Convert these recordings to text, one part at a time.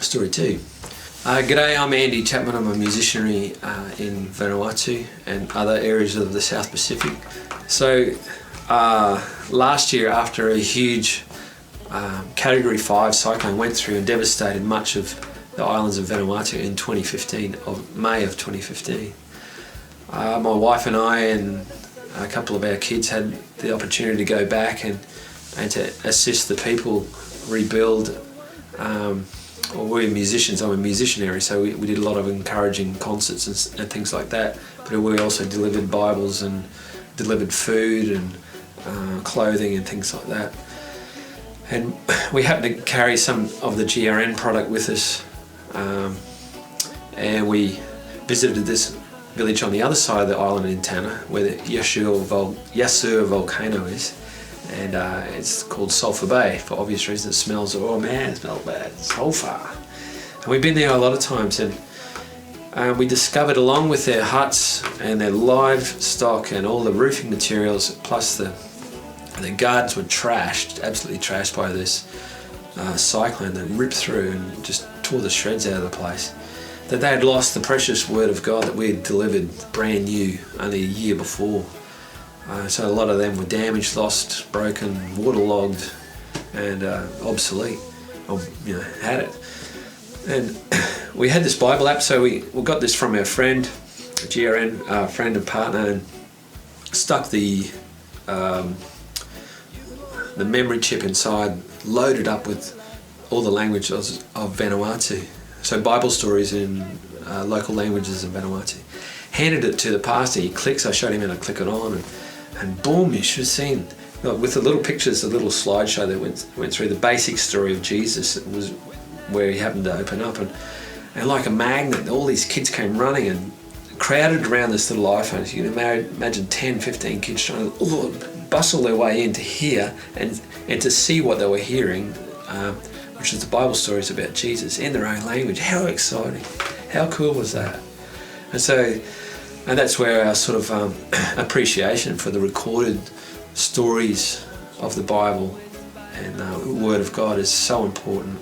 story too. G'day, I'm Andy Chapman. I'm a missionary in Vanuatu and other areas of the South Pacific. So last year, after a huge Category 5 cyclone went through and devastated much of the islands of Vanuatu in 2015, of May of 2015, my wife and I and a couple of our kids had the opportunity to go back and to assist the people rebuild. We're musicians, I'm a musicianary, so we did a lot of encouraging concerts and things like that, but we also delivered Bibles and delivered food and clothing and things like that. And we happened to carry some of the GRN product with us, and we visited this village on the other side of the island in Tanna, where the Yasur volcano is. And it's called Sulphur Bay for obvious reasons. It smells, oh man, it smells bad, sulphur. And we've been there a lot of times, and we discovered, along with their huts and their livestock and all the roofing materials, plus the gardens were trashed, absolutely trashed by this cyclone that ripped through and just tore the shreds out of the place, that they had lost the precious word of God that we had delivered brand new only a year before. So a lot of them were damaged, lost, broken, waterlogged, and obsolete, or had it. And we had this Bible app, so we got this from our friend, GRN, friend and partner, and stuck the memory chip inside, loaded up with all the languages of Vanuatu. So Bible stories in local languages of Vanuatu. Handed it to the pastor. He clicks. I showed him how to click it on, and boom! You should have seen, with the little pictures, the little slideshow that went through the basic story of Jesus. It was where he happened to open up, and like a magnet, all these kids came running and crowded around this little iPhone. So you can imagine 10, 15 kids trying to bustle their way in to hear and to see what they were hearing, which is the Bible stories about Jesus in their own language. How exciting! How cool was that? And that's where our sort of appreciation for the recorded stories of the Bible and the Word of God is so important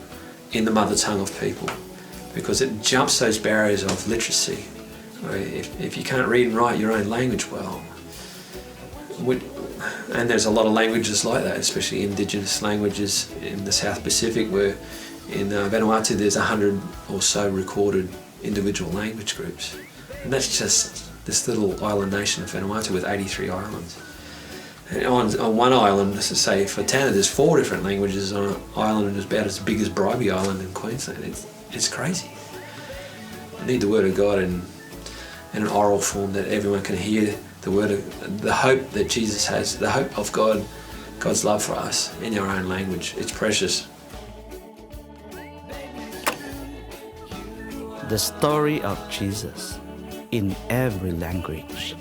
in the mother tongue of people, because it jumps those barriers of literacy. If you can't read and write your own language well, and there's a lot of languages like that, especially indigenous languages in the South Pacific, where in Vanuatu there's 100 or so recorded individual language groups. And that's just this little island nation of Vanuatu with 83 islands. And on one island, let's just say for Tanna, there's 4 different languages on an island that's about as big as Bribie Island in Queensland. It's crazy. You need the Word of God in an oral form that everyone can hear the hope that Jesus has, the hope of God, God's love for us in your own language. It's precious. The story of Jesus in every language.